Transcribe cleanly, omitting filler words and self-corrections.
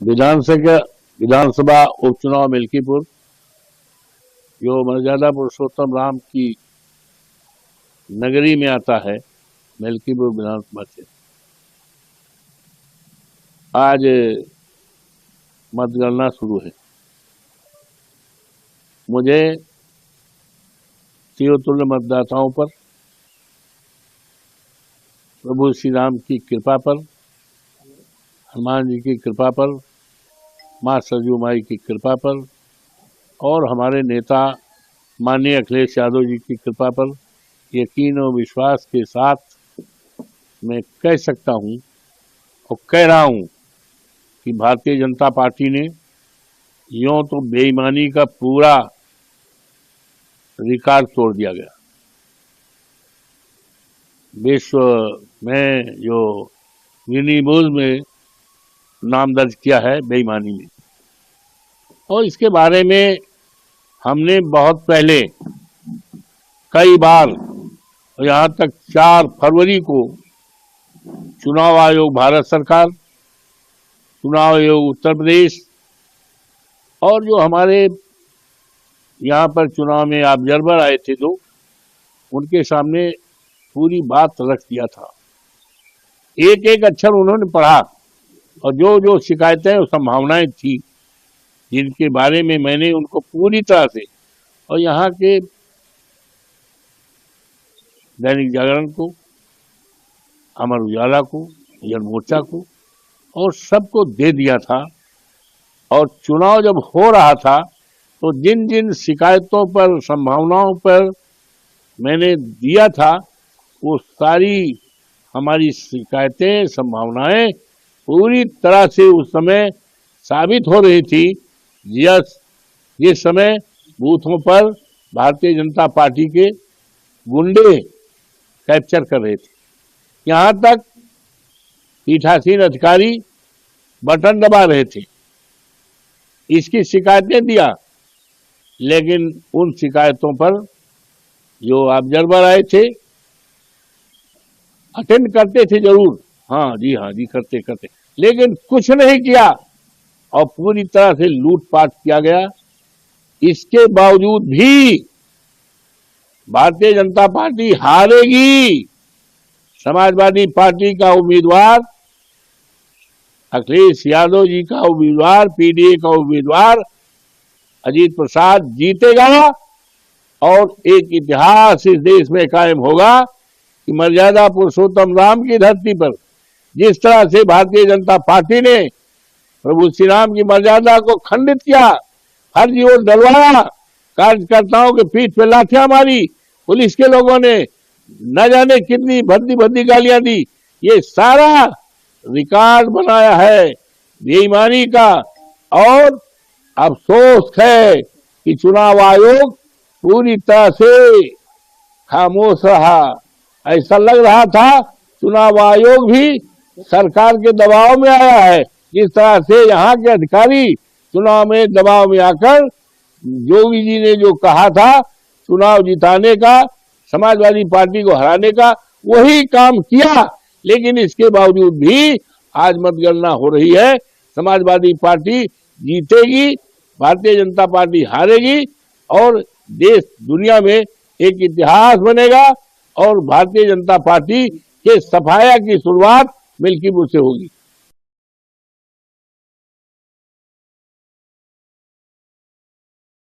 विधानसभा उपचुनाव मिल्कीपुर जो मर्यादा पुरुषोत्तम राम की नगरी में आता है, मिल्कीपुर विधानसभा से आज मतगणना शुरू है। मुझे शिवतुल्य मतदाताओं पर प्रभु श्री राम की कृपा पर, हनुमान जी की कृपा पर, माँ सरयू माई की कृपा पर और हमारे नेता माननीय अखिलेश यादव जी की कृपा पर यकीन और विश्वास के साथ मैं कह सकता हूं और कह रहा हूं कि भारतीय जनता पार्टी ने यूं तो बेईमानी का पूरा रिकॉर्ड तोड़ दिया गया। विश्व में जो गिनीज में नाम दर्ज किया है बेईमानी में, और इसके बारे में हमने बहुत पहले कई बार, यहाँ तक 4 फरवरी को चुनाव आयोग भारत सरकार, चुनाव आयोग उत्तर प्रदेश और जो हमारे यहाँ पर चुनाव में ऑब्जर्वर आए थे जो, उनके सामने पूरी बात रख दिया था। एक एक अक्षर उन्होंने पढ़ा और जो जो शिकायतें और संभावनाएं थी जिनके बारे में मैंने उनको पूरी तरह से, और यहाँ के दैनिक जागरण को, अमर उजाला को, जन मोर्चा को और सबको दे दिया था। और चुनाव जब हो रहा था तो जिन जिन शिकायतों पर, संभावनाओं पर मैंने दिया था, वो सारी हमारी शिकायतें, संभावनाएं पूरी तरह से उस समय साबित हो रही थी। जिस समय बूथों पर भारतीय जनता पार्टी के गुंडे कैप्चर कर रहे थे, यहाँ तक पीठासीन अधिकारी बटन दबा रहे थे, इसकी शिकायतें दिया। लेकिन उन शिकायतों पर जो ऑब्जर्वर आए थे अटेंड करते थे जरूर, हाँ जी करते, लेकिन कुछ नहीं किया और पूरी तरह से लूटपाट किया गया। इसके बावजूद भी भारतीय जनता पार्टी हारेगी। समाजवादी पार्टी का उम्मीदवार, अखिलेश यादव जी का उम्मीदवार, पीडीए का उम्मीदवार अजीत प्रसाद जीतेगा और एक इतिहास इस देश में कायम होगा कि मर्यादा पुरुषोत्तम राम की धरती पर जिस तरह से भारतीय जनता पार्टी ने प्रभु श्री राम की मर्यादा को खंडित किया, फर्जी वोट डलवाया, कार्यकर्ताओं के पीठ पे लाठियां मारी, पुलिस के लोगों ने न जाने कितनी भद्दी गालियां दी, ये सारा रिकॉर्ड बनाया है बेईमानी का। और अफसोस है कि चुनाव आयोग पूरी तरह से खामोश रहा। ऐसा लग रहा था चुनाव आयोग भी सरकार के दबाव में आया है। जिस तरह से यहाँ के अधिकारी चुनाव में दबाव में आकर योगी जी ने जो कहा था चुनाव जिताने का, समाजवादी पार्टी को हराने का, वही काम किया। लेकिन इसके बावजूद भी आज मतगणना हो रही है, समाजवादी पार्टी जीतेगी, भारतीय जनता पार्टी हारेगी और देश दुनिया में एक इतिहास बनेगा और भारतीय जनता पार्टी के सफाया की शुरुआत मिल्कीपुर से होगी।